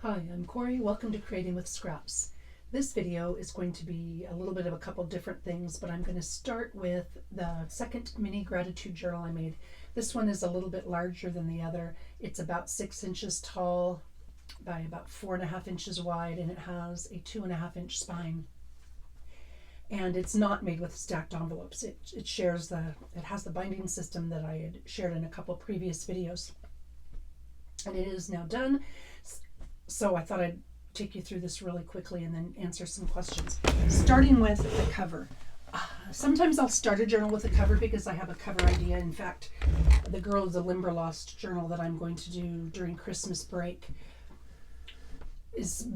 Hi, I'm Corey. Welcome to Creating with Scraps. This video is going to be a little bit of a couple different things, but I'm going to start with the second mini gratitude journal I made. This one is a little bit larger than the other. It's about 6 inches tall by about 4.5 inches wide, and it has a 2.5 inch spine. And it's not made with stacked envelopes. It has the binding system that I had shared in a couple previous videos. And it is now done. So I thought I'd take you through this really quickly and then answer some questions. Starting with the cover. Sometimes I'll start a journal with a cover because I have a cover idea. In fact, the Girl of the Limberlost journal that I'm going to do during Christmas break is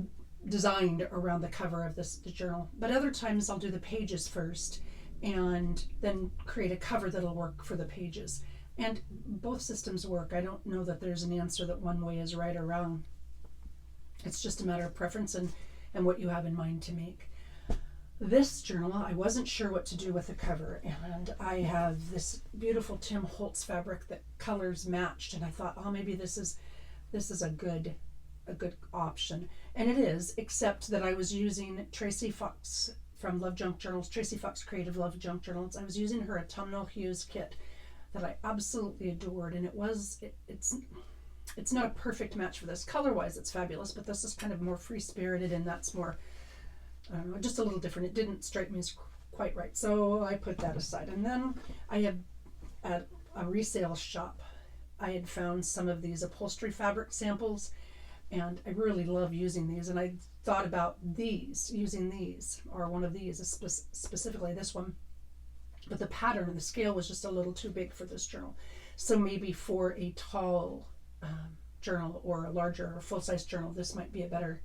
designed around the cover of the journal. But other times I'll do the pages first and then create a cover that'll work for the pages. And both systems work. I don't know that there's an answer that one way is right or wrong. It's just a matter of preference and what you have in mind to make. This journal, I wasn't sure what to do with the cover, and I have this beautiful Tim Holtz fabric that colors matched, and I thought, oh, maybe this is a good option. And it is, except that I was using Tracie Fox from Love Junk Journals, Tracie Fox Creative Love Junk Journals. I was using her Autumnal Hues kit that I absolutely adored, and it's not a perfect match for this. Color-wise, it's fabulous, but this is kind of more free-spirited, and that's more, I don't know, just a little different. It didn't strike me as quite right, so I put that aside. And then I had, at a resale shop, I had found some of these upholstery fabric samples, and I really love using these, and I thought about using these, or one of these, specifically this one, but the pattern and the scale was just a little too big for this journal. So maybe for a tall journal or a larger or full-size journal, this might be a better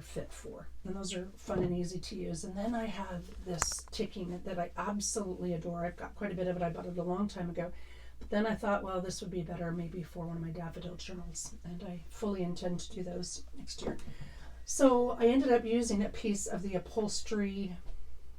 fit for. And those are fun and easy to use. And then I have this ticking that I absolutely adore. I've got quite a bit of it. I bought it a long time ago. But then I thought, well, this would be better maybe for one of my daffodil journals, and I fully intend to do those next year. So I ended up using a piece of the upholstery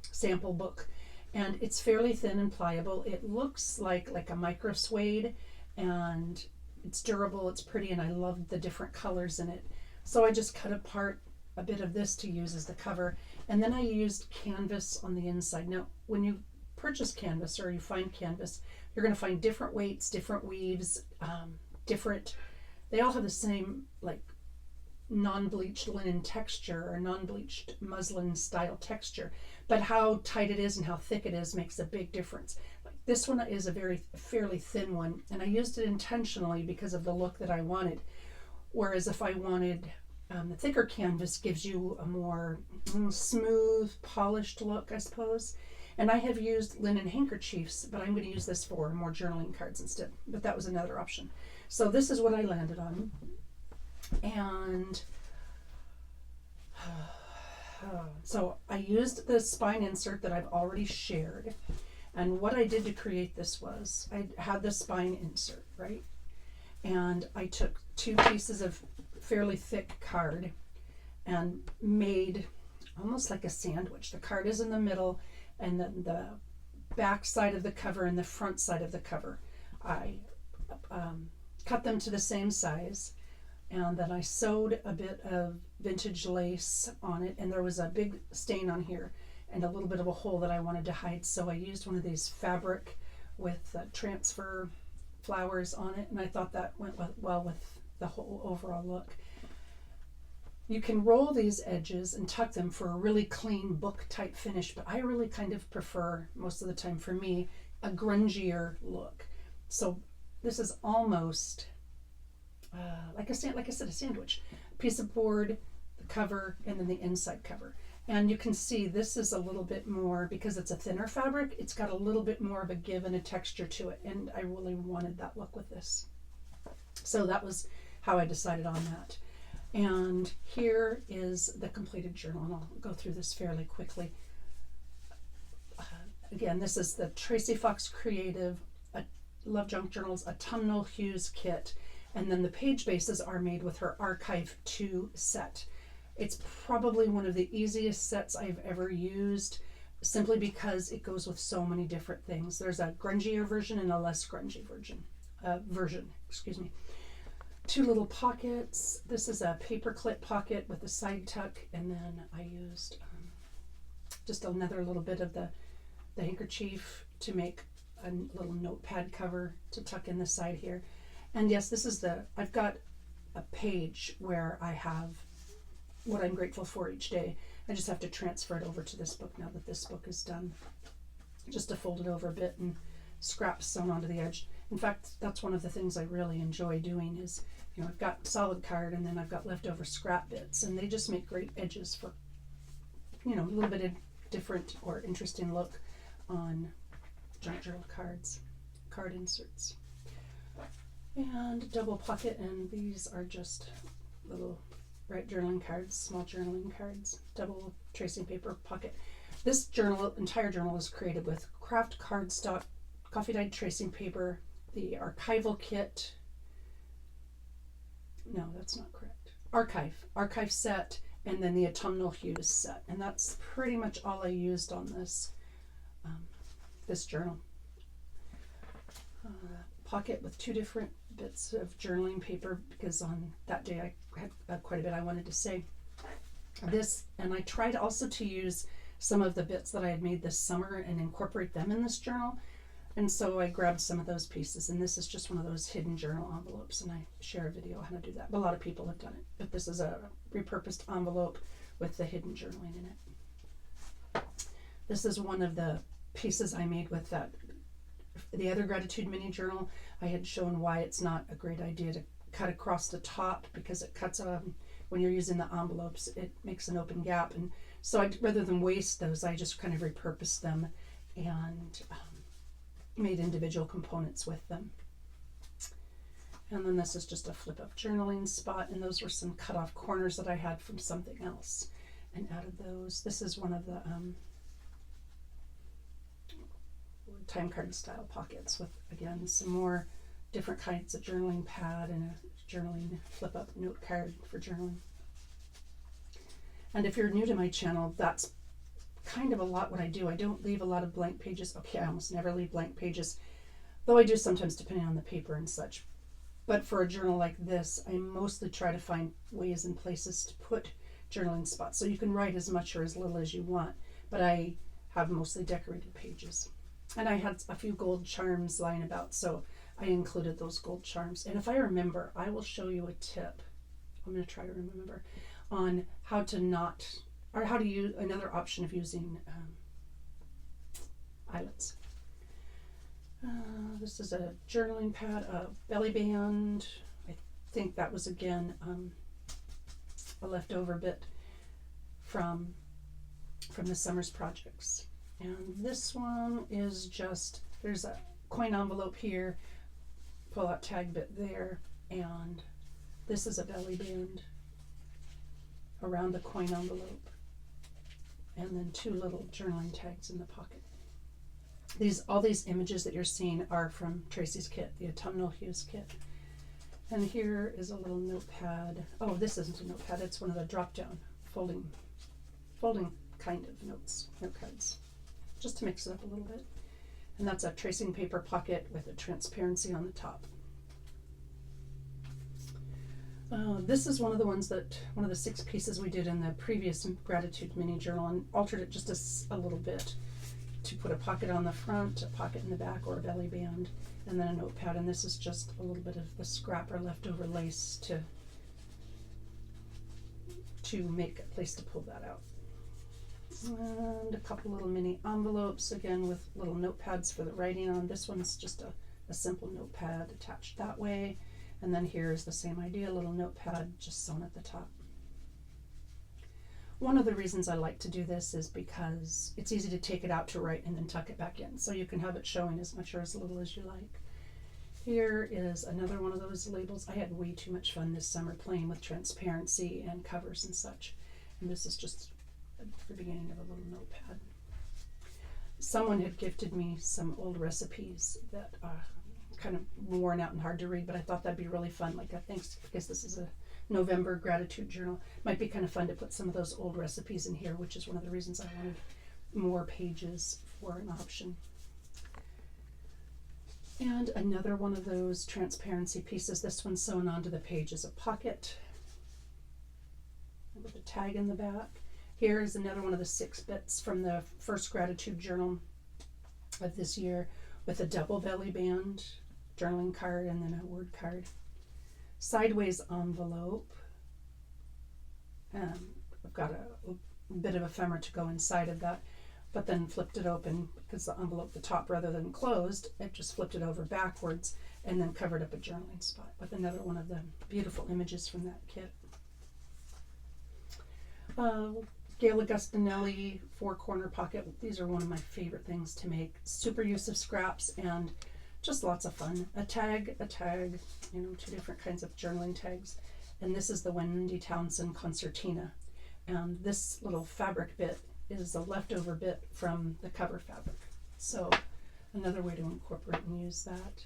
sample book, and it's fairly thin and pliable. It looks like a micro suede, and it's durable, it's pretty, and I love the different colors in it. So I just cut apart a bit of this to use as the cover, and then I used canvas on the inside. Now, when you purchase canvas or you find canvas, you're going to find different weights, different weaves, they all have the same like non-bleached linen texture or non-bleached muslin style texture, but how tight it is and how thick it is makes a big difference. This one is a fairly thin one, and I used it intentionally because of the look that I wanted. Whereas if I wanted the thicker canvas, gives you a more smooth, polished look, I suppose. And I have used linen handkerchiefs, but I'm going to use this for more journaling cards instead. But that was another option. So this is what I landed on. And so I used the spine insert that I've already shared. And what I did to create this was I had the spine insert, right? And I took 2 pieces of fairly thick card and made almost like a sandwich. The card is in the middle, and then the back side of the cover and the front side of the cover. I cut them to the same size, and then I sewed a bit of vintage lace on it, and there was a big stain on here and a little bit of a hole that I wanted to hide, so I used one of these fabric with transfer flowers on it, and I thought that went well with the whole overall look. You can roll these edges and tuck them for a really clean book type finish, but I really kind of prefer, most of the time for me, a grungier look. So this is almost like I said, a sandwich. A piece of board, the cover, and then the inside cover. And you can see this is a little bit more, because it's a thinner fabric, it's got a little bit more of a give and a texture to it, and I really wanted that look with this. So that was how I decided on that. And here is the completed journal, and I'll go through this fairly quickly. Again, this is the Tracie Fox Creative Love Junk Journals Autumnal Hues kit, and then the page bases are made with her Archive 2 set. It's probably one of the easiest sets I've ever used, simply because it goes with so many different things. There's a grungier version and a less grungy version. 2 little pockets. This is a paper clip pocket with a side tuck, and then I used just another little bit of the handkerchief to make a little notepad cover to tuck in the side here. And yes, this is I've got a page where I have what I'm grateful for each day. I just have to transfer it over to this book now that this book is done. Just to fold it over a bit and scraps sewn onto the edge. In fact, that's one of the things I really enjoy doing is, I've got solid card and then I've got leftover scrap bits, and they just make great edges for, a little bit of different or interesting look on junk journal cards, card inserts. And double pocket, and these are just little journaling cards, small journaling cards, double tracing paper pocket. This entire journal is created with craft cardstock, coffee dyed tracing paper, the archival kit. No, that's not correct. Archive set, and then the Autumnal Hues set. And that's pretty much all I used on this journal. Pocket with 2 different bits of journaling paper, because on that day I had quite a bit I wanted to say. And I tried also to use some of the bits that I had made this summer and incorporate them in this journal. And so I grabbed some of those pieces, and this is just one of those hidden journal envelopes, and I share a video on how to do that. But a lot of people have done it, but this is a repurposed envelope with the hidden journaling in it. This is one of the pieces I made with the other gratitude mini journal. I had shown why it's not a great idea to cut across the top, because it cuts when you're using the envelopes, it makes an open gap. And so rather than waste those, I just kind of repurposed them and made individual components with them. And then this is just a flip up journaling spot, and those were some cut off corners that I had from something else and added those. This is one of the time card style pockets with, again, some more different kinds of journaling pad and a journaling flip up note card for journaling. And if you're new to my channel, that's kind of a lot what I do. I don't leave a lot of blank pages. Okay, I almost never leave blank pages, though I do sometimes depending on the paper and such. But for a journal like this, I mostly try to find ways and places to put journaling spots. So you can write as much or as little as you want, but I have mostly decorated pages. And I had a few gold charms lying about, so I included those gold charms. And if I remember, I will show you a tip. I'm going to try to remember on how to use another option of using eyelets. This is a journaling pad, a belly band. I think that was again a leftover bit from the summer's projects. And this one is just, there's a coin envelope here, pull out tag bit there, and this is a belly band around the coin envelope, and then 2 little journaling tags in the pocket. All these images that you're seeing are from Tracie's kit, the Autumnal Hues kit. And here is a little notepad. Oh, this isn't a notepad, it's one of the drop down folding kind of note cards, just to mix it up a little bit. And that's a tracing paper pocket with a transparency on the top. This is one of the 6 pieces we did in the previous gratitude mini journal, and altered it just a little bit to put a pocket on the front, a pocket in the back, or a belly band, and then a notepad. And this is just a little bit of the scrap or leftover lace to make a place to pull that out. And a couple little mini envelopes, again with little notepads for the writing on. This one's just a simple notepad attached that way. And then here's the same idea, a little notepad just sewn at the top. One of the reasons I like to do this is because it's easy to take it out to write and then tuck it back in, so you can have it showing as much or as little as you like. Here is another one of those labels. I had way too much fun this summer playing with transparency and covers and such. And this is just the beginning of a little notepad. Someone had gifted me some old recipes that are kind of worn out and hard to read, but I thought that'd be really fun. Like, I think, because this is a November gratitude journal, might be kind of fun to put some of those old recipes in here, which is one of the reasons I wanted more pages for an option. And another one of those transparency pieces. This one's sewn onto the page as a pocket with a tag in the back. Here is another one of the 6 bits from the first gratitude journal of this year with a double belly band, journaling card, and then a word card. Sideways envelope. I've got a bit of ephemera to go inside of that, but then flipped it open because the envelope, the top, rather than closed, it just flipped it over backwards and then covered up a journaling spot with another one of the beautiful images from that kit. Gail Augustinelli 4-corner pocket. These are one of my favorite things to make. Super use of scraps and just lots of fun. A tag, you know, 2 different kinds of journaling tags. And this is the Wendy Townsend concertina. And this little fabric bit is a leftover bit from the cover fabric. So another way to incorporate and use that.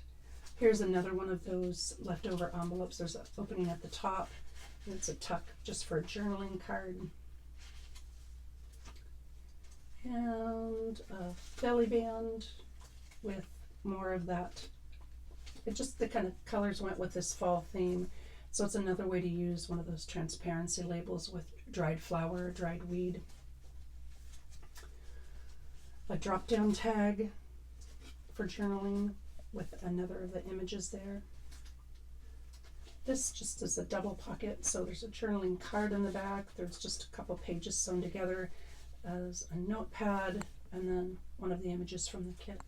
Here's another one of those leftover envelopes. There's an opening at the top. And it's a tuck just for a journaling card. And a belly band with more of that. It just, the kind of colors went with this fall theme. So it's another way to use one of those transparency labels with dried flower, dried weed. A drop down tag for journaling with another of the images there. This just is a double pocket, so there's a journaling card in the back. There's just a couple pages sewn together as a notepad, and then one of the images from the kit.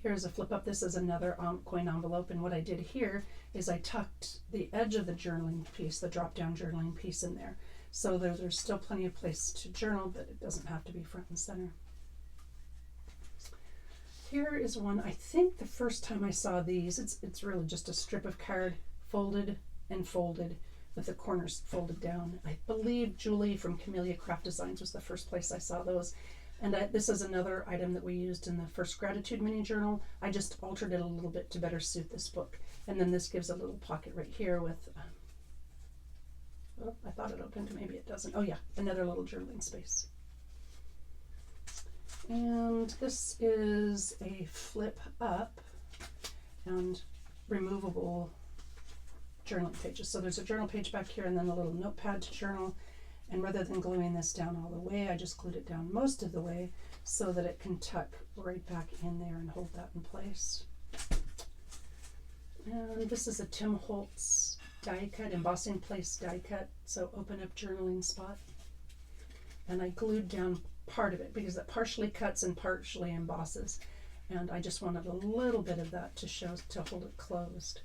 Here's a flip up. This is another coin envelope, and what I did here is I tucked the edge of the journaling piece, the drop down journaling piece, in there, so there's still plenty of place to journal, but it doesn't have to be front and center. Here is one, I think the first time I saw these, it's really just a strip of card folded and folded with the corners folded down. I believe Julie from Camellia Craft Designs was the first place I saw those. And this is another item that we used in the first gratitude mini journal. I just altered it a little bit to better suit this book. And then this gives a little pocket right here with, oh, I thought it opened, maybe it doesn't. Oh yeah, another little journaling space. And this is a flip up and removable journaling pages. So there's a journal page back here and then a little notepad to journal. And rather than gluing this down all the way, I just glued it down most of the way so that it can tuck right back in there and hold that in place. And this is a Tim Holtz die cut, embossing place die cut. So open up journaling spot. And I glued down part of it because it partially cuts and partially embosses. And I just wanted a little bit of that to show, to hold it closed.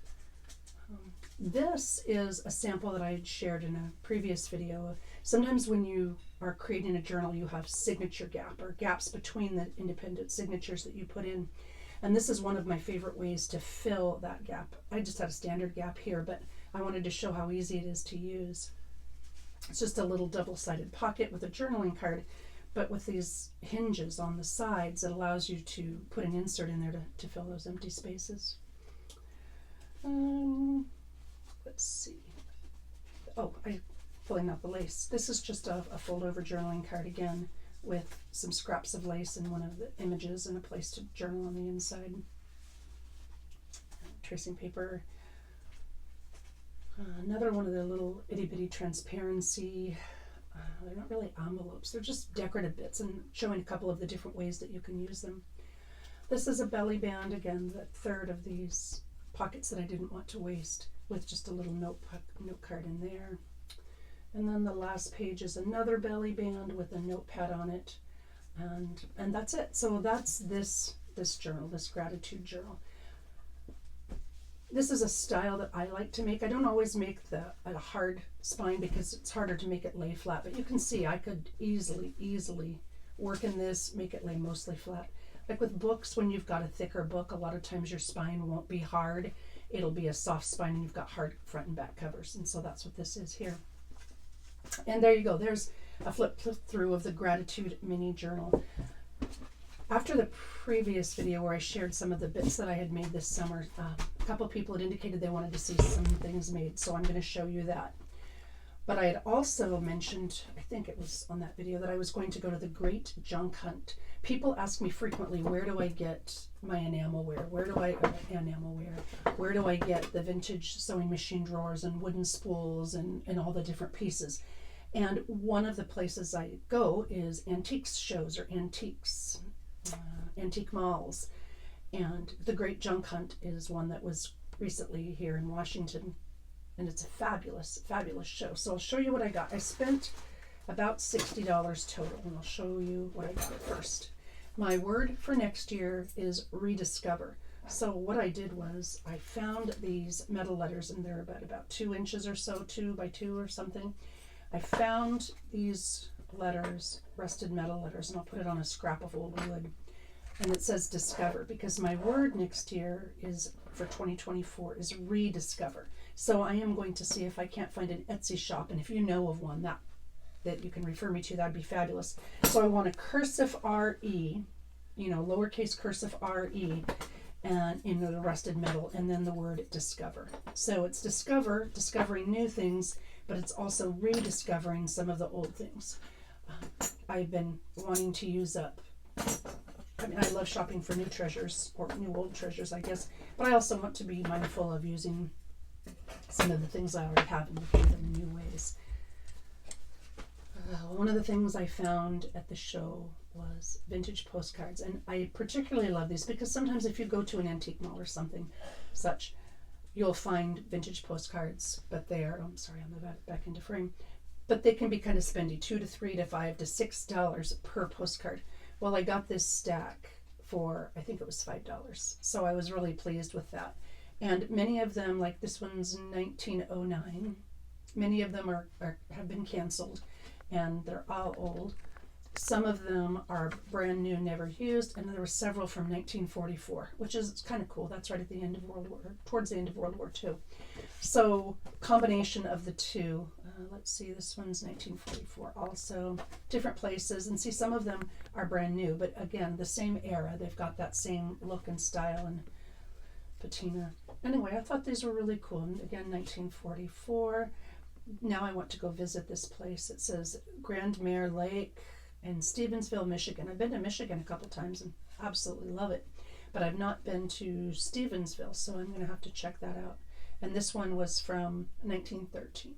This is a sample that I had shared in a previous video. Sometimes when you are creating a journal, you have signature gap or gaps between the independent signatures that you put in. And this is one of my favorite ways to fill that gap. I just had a standard gap here, but I wanted to show how easy it is to use. It's just a little double-sided pocket with a journaling card, but with these hinges on the sides, it allows you to put an insert in there to fill those empty spaces. Let's see. Oh, I'm pulling out the lace. This is just a fold-over journaling card again with some scraps of lace and one of the images and a place to journal on the inside. Tracing paper. Another one of the little itty-bitty transparency. They're not really envelopes. They're just decorative bits and showing a couple of the different ways that you can use them. This is a belly band, again, the third of these pockets that I didn't want to waste, with just a little note card in there. And then the last page is another belly band with a notepad on it, and that's it. So that's this journal, this gratitude journal. This is a style that I like to make. I don't always make a hard spine because it's harder to make it lay flat, but you can see I could easily work in this, make it lay mostly flat. Like with books, when you've got a thicker book, a lot of times your spine won't be hard. It'll be a soft spine and you've got hard front and back covers. And so that's what this is here. And there you go. There's a flip through of the gratitude mini journal. After the previous video where I shared some of the bits that I had made this summer, a couple of people had indicated they wanted to see some things made, so I'm going to show you that. But I had also mentioned, I think it was on that video, that I was going to go to the Great Junk Hunt. People ask me frequently, where do I get my enamelware? Where do I get the vintage sewing machine drawers and wooden spools and all the different pieces? And one of the places I go is antiques shows or antique malls. And the Great Junk Hunt is one that was recently here in Washington. And it's a fabulous, fabulous show. So I'll show you what I got. I spent about $60 total, and I'll show you what I got at first. My word for next year is rediscover. So what I did was I found these metal letters, and they're about 2 inches or so, 2 by 2 or something. I found these letters, rusted metal letters, and I'll put it on a scrap of old wood. And it says discover, because my word next year is, for 2024, is rediscover. So I am going to see if I can't find an Etsy shop, and if you know of one that you can refer me to, that'd be fabulous. So I want a cursive R-E, lowercase cursive R-E, and in the rusted metal, and then the word discover. So it's discovering new things, but it's also rediscovering some of the old things. I've been wanting to use up. I love shopping for new treasures, or new old treasures, I guess, but I also want to be mindful of using some of the things I already have and looking at them in new ways. One of the things I found at the show was vintage postcards, and I particularly love these because sometimes if you go to an antique mall or something such, you'll find vintage postcards, but they are, I'm back into frame, but they can be kind of spendy, $2 to $3 to $5 to $6 per postcard. Well, I got this stack for, I think it was $5, so I was really pleased with that. And many of them, like this one's 1909, many of them have been canceled, and they're all old. Some of them are brand new, never used, and there were several from 1944, which is kind of cool. That's right at the end of towards the end of World War II. So combination of the two. Let's see, this one's 1944 also. Different places, and see, some of them are brand new, but again, the same era. They've got that same look and style and patina. Anyway, I thought these were really cool. And again, 1944. Now I want to go visit this place. It says Grand Mare Lake in Stevensville, Michigan. I've been to Michigan a couple times and absolutely love it, but I've not been to Stevensville, so I'm going to have to check that out. And this one was from 1913.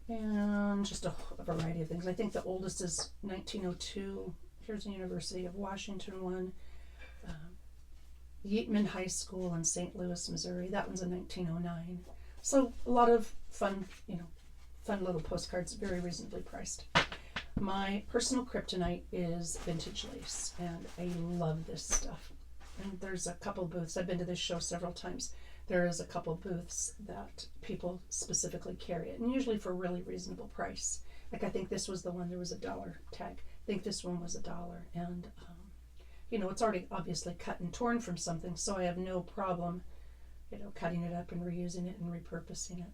And just a variety of things. I think the oldest is 1902. Here's the University of Washington one. Yeatman High School in St. Louis, Missouri. That one's in 1909. So a lot of fun little postcards, very reasonably priced. My personal kryptonite is vintage lace, and I love this stuff. And there's a couple booths. I've been to this show several times. There is a couple booths that people specifically carry it, and usually for a really reasonable price. Like I think this was the one, there was a $1 tag. I think this one was $1, and it's already obviously cut and torn from something, so I have no problem, cutting it up and reusing it and repurposing it.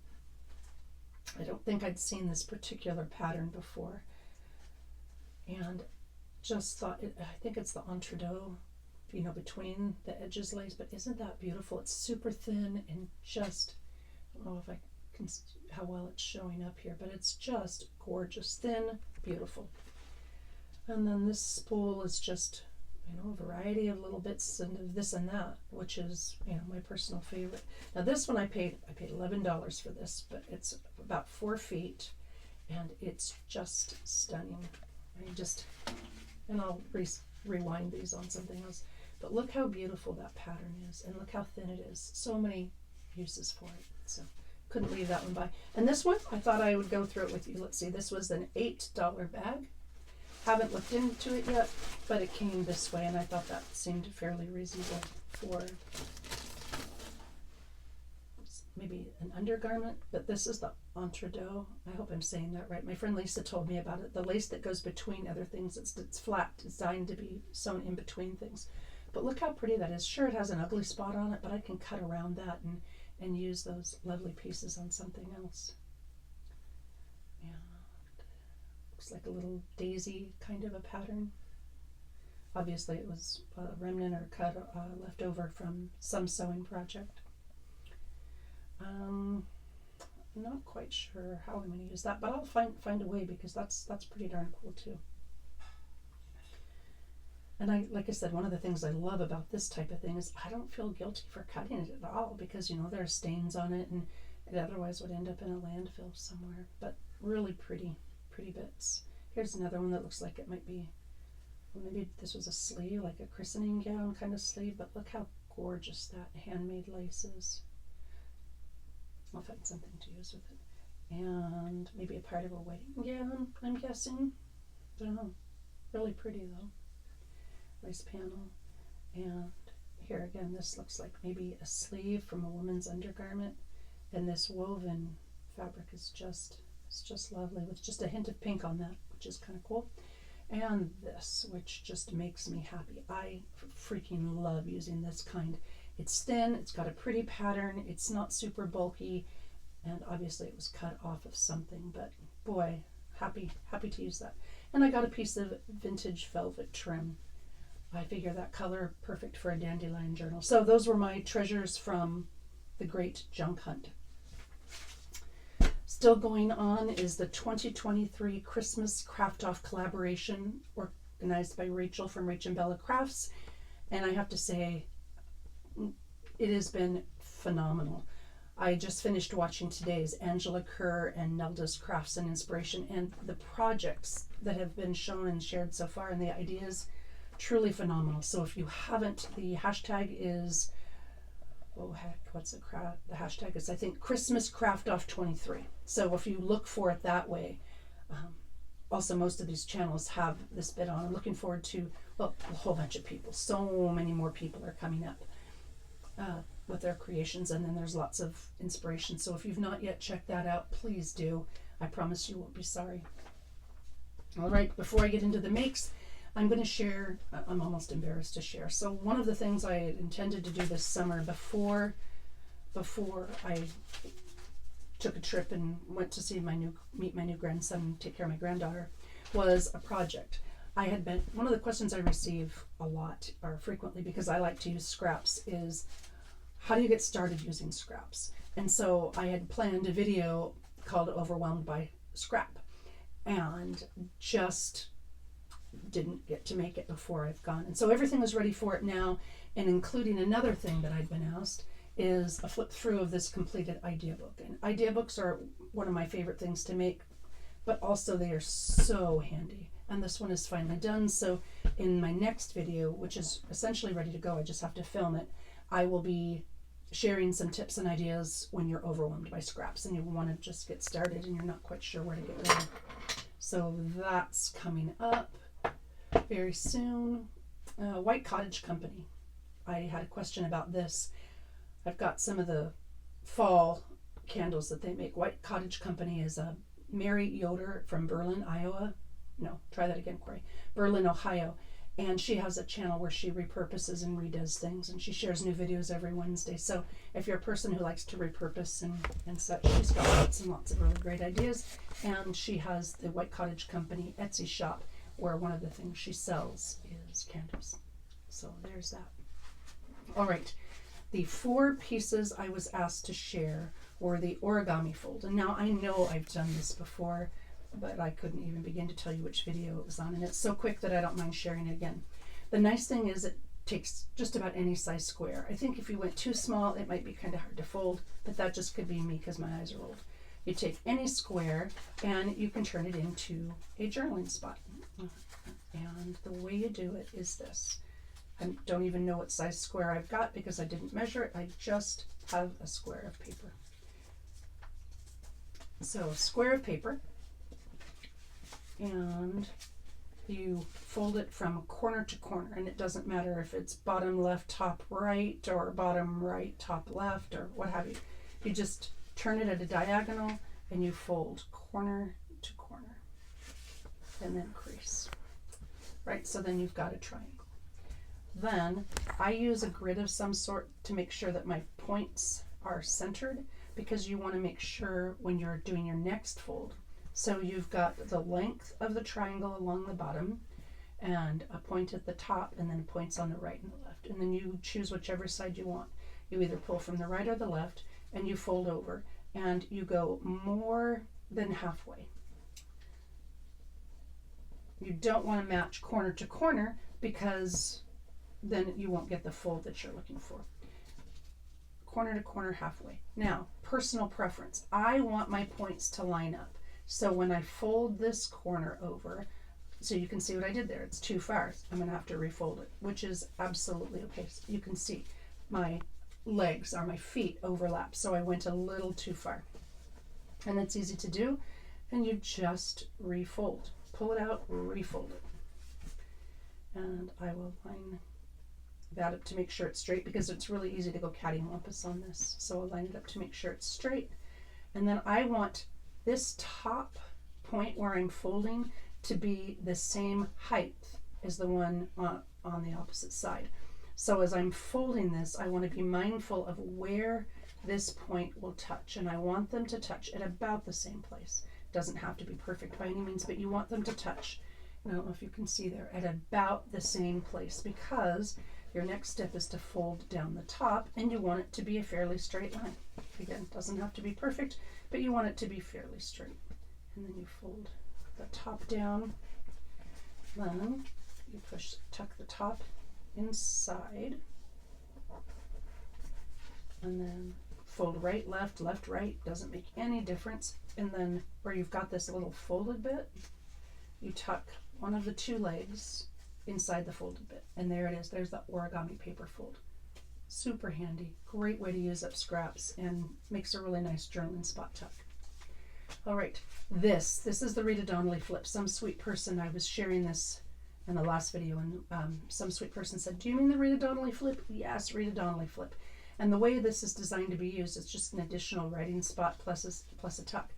I don't think I'd seen this particular pattern before, and just thought, I think it's the entredeaux, between the edges lace, but isn't that beautiful? It's super thin and just, I don't know if I can, how well it's showing up here, but it's just gorgeous, thin, beautiful. And then this spool is just, a variety of little bits and of this and that, which is, my personal favorite. Now this one I paid $11 for this, but it's about 4 feet, and it's just stunning. And I'll rewind these on something else. But look how beautiful that pattern is, and look how thin it is. So many uses for it. So couldn't leave that one by. And this one, I thought I would go through it with you. Let's see, this was an $8 bag. Haven't looked into it yet, but it came this way, and I thought that seemed fairly reasonable for maybe an undergarment, but this is the entredeaux. I hope I'm saying that right. My friend Lisa told me about it. The lace that goes between other things, it's flat, designed to be sewn in between things. But look how pretty that is. Sure, it has an ugly spot on it, but I can cut around that and use those lovely pieces on something else. Yeah, looks like a little daisy kind of a pattern. Obviously it was a remnant or cut left over from some sewing project. I'm not quite sure how I'm going to use that, but I'll find a way, because that's pretty darn cool too. And like I said, one of the things I love about this type of thing is I don't feel guilty for cutting it at all, because there are stains on it, and it otherwise would end up in a landfill somewhere. But really pretty bits. Here's another one that looks like it might be, well, maybe this was a sleeve, like a christening gown kind of sleeve, but look how gorgeous that handmade lace is. I'll find something to use with it. And maybe a part of a wedding gown, I'm guessing. I don't know. Really pretty though. Lace panel. And here again, this looks like maybe a sleeve from a woman's undergarment. And this woven fabric is just lovely, with just a hint of pink on that, which is kind of cool. And this, which just makes me happy. I freaking love using this kind. It's thin, it's got a pretty pattern, it's not super bulky, and obviously it was cut off of something, but boy, happy to use that. And I got a piece of vintage velvet trim. I figure that color perfect for a dandelion journal. So those were my treasures from the great junk hunt. Still going on is the 2023 Christmas Craft Off collaboration organized by Rachel from Rach and Bella Crafts. And I have to say, it has been phenomenal. I just finished watching today's Angela Kerr and Nelda's Crafts and Inspiration, and the projects that have been shown and shared so far and the ideas, truly phenomenal. So if you haven't, the hashtag is, oh heck, what's the hashtag is, I think, Christmas Craft Off 23. So if you look for it that way, also most of these channels have this bit on. I'm looking forward to, well, a whole bunch of people. So many more people are coming up with their creations, and then there's lots of inspiration. So if you've not yet checked that out, please do. I promise you won't be sorry. All right, before I get into the makes, I'm going to share, I'm almost embarrassed to share. So one of the things I had intended to do this summer before I took a trip and went to see meet my new grandson and take care of my granddaughter, was a project. One of the questions I receive a lot, or frequently, because I like to use scraps, is how do you get started using scraps? And so I had planned a video called Overwhelmed by Scrap, and just didn't get to make it before I've gone. And so everything is ready for it now, and including another thing that I'd been asked is a flip through of this completed idea book. And idea books are one of my favorite things to make, but also they are so handy. And this one is finally done. So in my next video, which is essentially ready to go, I just have to film it, I will be sharing some tips and ideas when you're overwhelmed by scraps and you want to just get started and you're not quite sure where to get going. So that's coming up very soon. White Cottage Company. I had a question about this. I've got some of the fall candles that they make. White Cottage Company is a Mary Yoder from Berlin, Iowa. No, try that again, Corey. Berlin, Ohio. And she has a channel where she repurposes and redoes things, and she shares new videos every Wednesday. So if you're a person who likes to repurpose and such, she's got lots and lots of really great ideas. And she has the White Cottage Company Etsy shop, where one of the things she sells is candles. So there's that. All right. The 4 pieces I was asked to share were the origami fold. And now I know I've done this before, but I couldn't even begin to tell you which video it was on. And it's so quick that I don't mind sharing it again. The nice thing is it takes just about any size square. I think if you went too small, it might be kind of hard to fold, but that just could be me because my eyes are old. You take any square and you can turn it into a journaling spot. And the way you do it is this. I don't even know what size square I've got because I didn't measure it. I just have a square of paper. So a square of paper, and you fold it from corner to corner, and it doesn't matter if it's bottom left, top right, or bottom right, top left, or what have you. You just turn it at a diagonal and you fold corner to corner and then crease. Right, so then you've got a triangle. Then I use a grid of some sort to make sure that my points are centered, because you want to make sure when you're doing your next fold. So you've got the length of the triangle along the bottom and a point at the top, and then points on the right and the left. And then you choose whichever side you want. You either pull from the right or the left, and you fold over. and you go more than halfway. You don't want to match corner to corner because then you won't get the fold that you're looking for. Corner to corner, halfway. Now, personal preference. I want my points to line up. So when I fold this corner over, so you can see what I did there. It's too far. I'm going to have to refold it, which is absolutely okay. So you can see my legs or my feet overlap. So I went a little too far. And it's easy to do. And you just refold. Pull it out, refold it. And I will line that up to make sure it's straight, because it's really easy to go cattywampus on this. So I'll line it up to make sure it's straight. And then I want this top point where I'm folding to be the same height as the one on the opposite side. So as I'm folding this, I want to be mindful of where this point will touch, and I want them to touch at about the same place. It doesn't have to be perfect by any means, but you want them to touch, I don't know if you can see there, at about the same place, because your next step is to fold down the top, and you want it to be a fairly straight line. Again, it doesn't have to be perfect, but you want it to be fairly straight. And then you fold the top down, then you tuck the top inside, and then fold right, left, left, right, doesn't make any difference. And then where you've got this little folded bit, you tuck one of the two legs inside the folded bit, and there it is. There's the origami paper fold. Super handy, great way to use up scraps, and makes a really nice journaling spot tuck. All right, this is the Rita Donnelly flip. Some sweet person, I was sharing this in the last video, and some sweet person said, do you mean the Rita Donnelly flip? Yes, Rita Donnelly flip. And the way this is designed to be used, it's just an additional writing spot plus a tuck.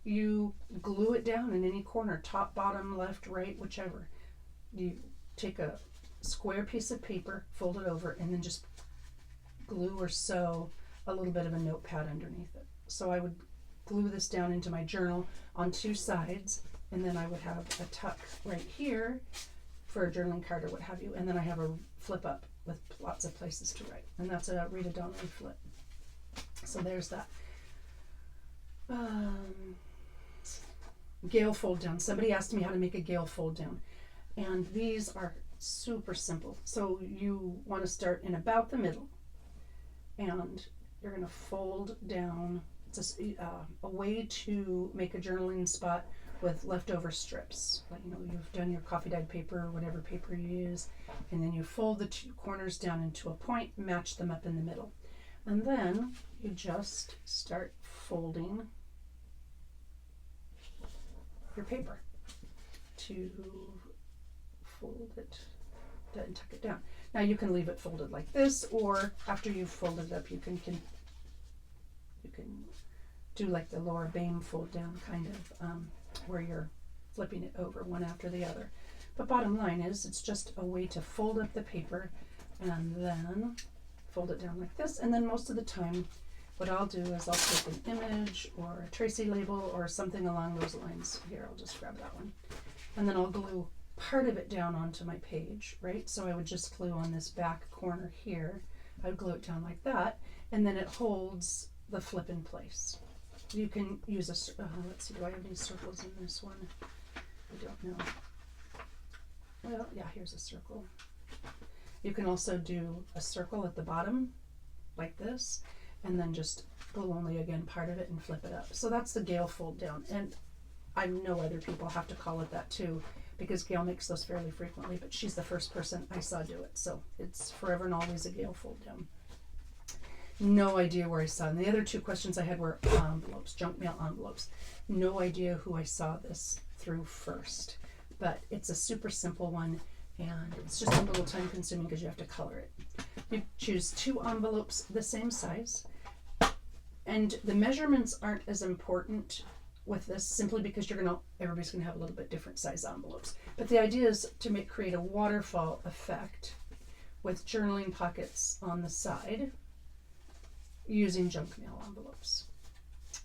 You glue it down in any corner, top, bottom, left, right, whichever. You take a square piece of paper, fold it over, and then just glue or sew a little bit of a notepad underneath it. So I would glue this down into my journal on two sides, and then I would have a tuck right here for a journaling card or what have you, and then I have a flip up with lots of places to write, and that's a Rita Donnelly flip. So there's that. Gale fold down. Somebody asked me how to make a gale fold down, and these are super simple. So you want to start in about the middle, and you're going to fold down. It's a way to make a journaling spot with leftover strips. Like, you've done your coffee dyed paper or whatever paper you use, and then you fold the two corners down into a point, match them up in the middle, and then you just start folding your paper to fold it and tuck it down. Now you can leave it folded like this, or after you've folded it up, you can do like the Laura Bain fold down kind of, where you're flipping it over one after the other. But bottom line is, it's just a way to fold up the paper and then fold it down like this. And then most of the time, what I'll do is I'll take an image or a Tracie label or something along those lines. Here, I'll just grab that one. And then I'll glue part of it down onto my page, right? So I would just glue on this back corner here. I would glue it down like that, and then it holds the flip in place. You can use a, let's see, do I have any circles in this one? I don't know. Well, yeah, here's a circle. You can also do a circle at the bottom, like this, and then just glue only, again, part of it and flip it up. So that's the Gale fold down. And I know other people have to call it that too, because Gail makes those fairly frequently, but she's the first person I saw do it. So it's forever and always a Gale fold down. No idea where I saw. And the other two questions I had were envelopes, junk mail envelopes. No idea who I saw this through first, but it's a super simple one, and it's just a little time consuming because you have to color it. You choose two envelopes the same size, and the measurements aren't as important with this, simply because everybody's gonna have a little bit different size envelopes. But the idea is to create a waterfall effect with journaling pockets on the side using junk mail envelopes.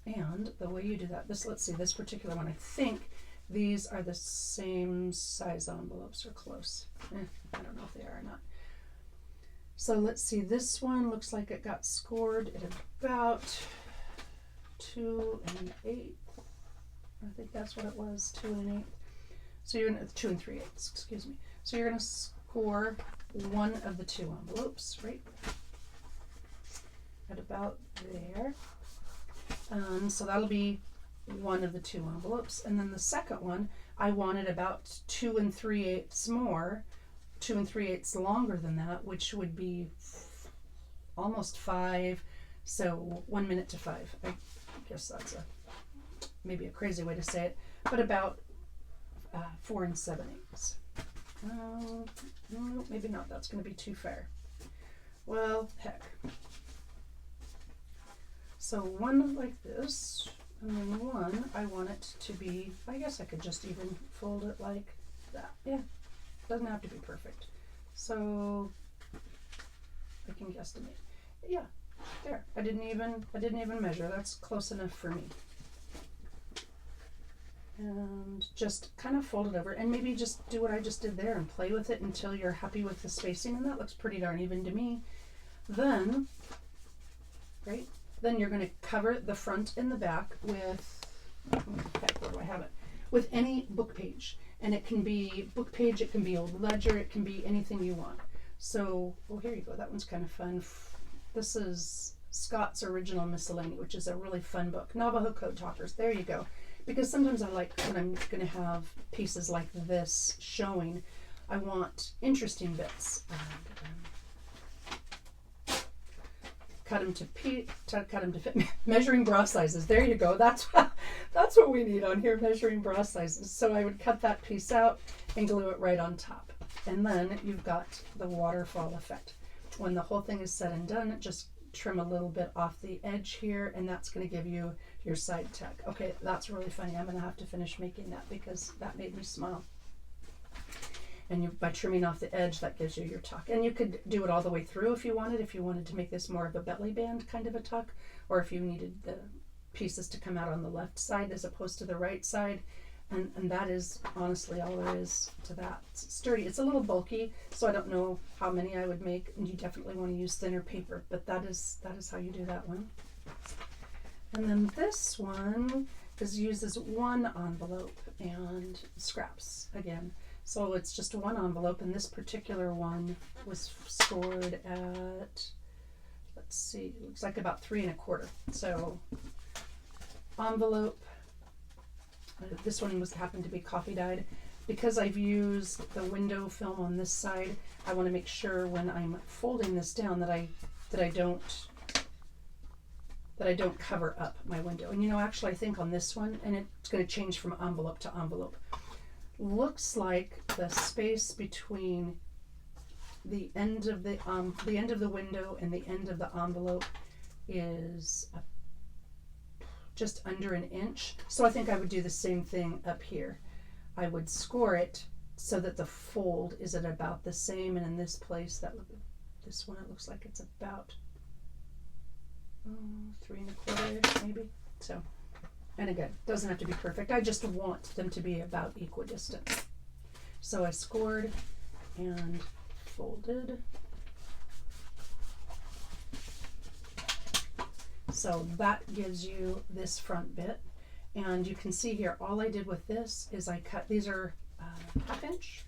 And the way you do that, let's see, this particular one, I think these are the same size envelopes or close. I don't know if they are or not. So let's see, this one looks like it got scored at about 2 1/8. I think that's what it was, 2 1/8. So you're gonna 2 3/8, excuse me. So you're gonna score one of the two envelopes, right? At about there. So that'll be one of the two envelopes. And then the second one, I wanted about 2 3/8 more, 2 3/8 longer than that, which would be almost 5. So 1 minute to 5. I guess that's maybe a crazy way to say it, but about 4 7/8. No, maybe not. That's going to be too fair. Well, heck. So one like this, and then one I want it to be, I guess I could just even fold it like that. Yeah, doesn't have to be perfect. So I can guesstimate. Yeah, there. I didn't even measure. That's close enough for me. And just kind of fold it over, and maybe just do what I just did there and play with it until you're happy with the spacing, and that looks pretty darn even to me. Then, right? Then you're going to cover the front and the back with, heck, where do I have it? With any book page. And it can be book page, it can be old ledger, it can be anything you want. So, oh, here you go. That one's kind of fun. This is Scott's Original Miscellany, which is a really fun book. Navajo Code Talkers. There you go. Because sometimes I like, when I'm going to have pieces like this showing, I want interesting bits. Cut them to fit. Measuring bra sizes. There you go. That's what we need on here, measuring bra sizes. So I would cut that piece out and glue it right on top. And then you've got the waterfall effect. When the whole thing is said and done, just trim a little bit off the edge here, and that's going to give you your side tack. Okay, that's really funny. I'm going to have to finish making that because that made me smile. And by trimming off the edge, that gives you your tuck. And you could do it all the way through if you wanted to make this more of a belly band kind of a tuck, or if you needed the pieces to come out on the left side as opposed to the right side. And that is honestly all there is to that. It's sturdy. It's a little bulky, so I don't know how many I would make, and you definitely want to use thinner paper, but that is how you do that one. And then this one uses one envelope and scraps again. So it's just one envelope, and this particular one was scored at, let's see, it looks like about 3 1/4. So envelope, this one happened to be coffee dyed. Because I've used the window film on this side, I want to make sure when I'm folding this down that I don't cover up my window. And actually I think on this one, and it's going to change from envelope to envelope, looks like the space between the end of the window and the end of the envelope is just under 1 inch. So I think I would do the same thing up here. I would score it so that the fold is at about the same, and in this place, this one, it looks like it's about 3 1/4 maybe. So, and again, doesn't have to be perfect. I just want them to be about equidistant. So I scored and folded. So that gives you this front bit. And you can see here, all I did with this is I cut, these are 1/2 inch.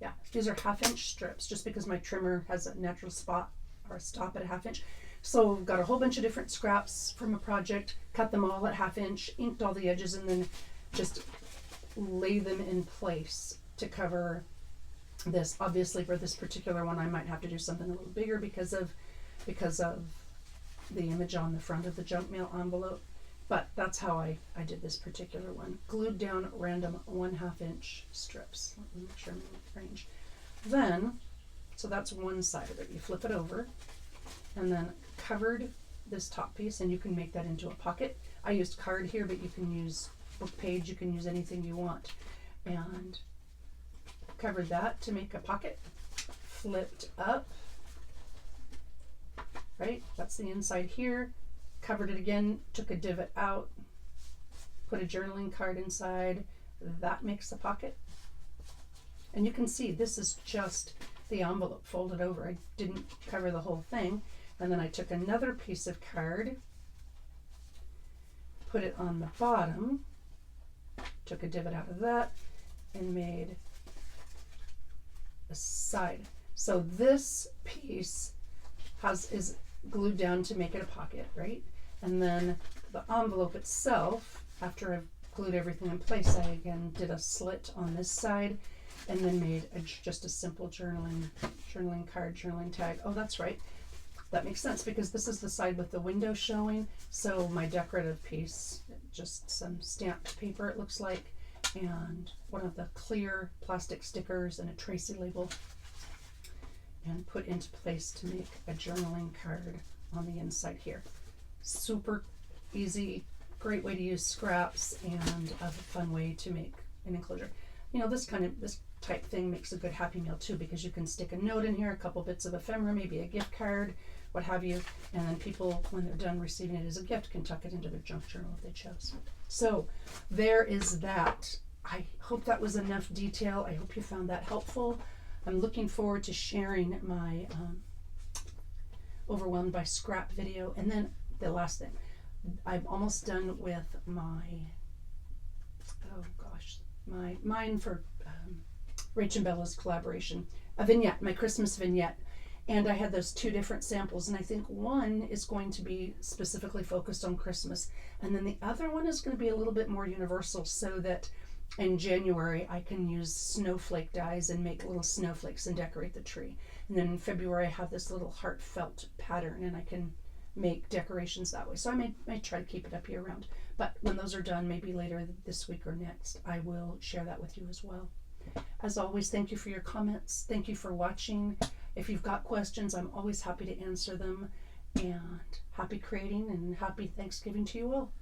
Yeah, these are 1/2 inch strips, just because my trimmer has a natural spot or a stop at 1/2 inch. So I've got a whole bunch of different scraps from a project, cut them all at 1/2 inch, inked all the edges, and then just lay them in place to cover this. Obviously for this particular one, I might have to do something a little bigger because of the image on the front of the junk mail envelope. But that's how I did this particular one. Glued down random 1/2 inch strips. Let me make sure I'm in range. Then, so that's one side of it. You flip it over and then covered this top piece, and you can make that into a pocket. I used card here, but you can use book page, you can use anything you want. And covered that to make a pocket. Flipped up, right? That's the inside here. Covered it again, took a divot out, put a journaling card inside. That makes the pocket. And you can see this is just the envelope folded over. I didn't cover the whole thing. And then I took another piece of card put it on the bottom, took a divot out of that, and made a side. So this piece is glued down to make it a pocket, right? And then the envelope itself, after I've glued everything in place, I again did a slit on this side and then made just a simple journaling card, journaling tag. Oh, that's right. That makes sense because this is the side with the window showing. So my decorative piece, just some stamped paper it looks like, and one of the clear plastic stickers and a Tracie label, and put into place to make a journaling card on the inside here. Super easy, great way to use scraps, and a fun way to make an enclosure. You know, this type thing makes a good Happy Meal too, because you can stick a note in here, a couple bits of ephemera, maybe a gift card, what have you, and then people, when they're done receiving it as a gift, can tuck it into their junk journal if they chose. So there is that. I hope that was enough detail. I hope you found that helpful. I'm looking forward to sharing my Overwhelmed by Scrap video. And then the last thing, I'm almost done with mine for Rach and Bella's collaboration, a vignette, my Christmas vignette. And I had those two different samples, and I think one is going to be specifically focused on Christmas, and then the other one is going to be a little bit more universal, so that in January I can use snowflake dies and make little snowflakes and decorate the tree. And then in February I have this little heartfelt pattern, and I can make decorations that way. So I may try to keep it up year round. But when those are done, maybe later this week or next, I will share that with you as well. As always, thank you for your comments. Thank you for watching. If you've got questions, I'm always happy to answer them. And happy creating and happy Thanksgiving to you all.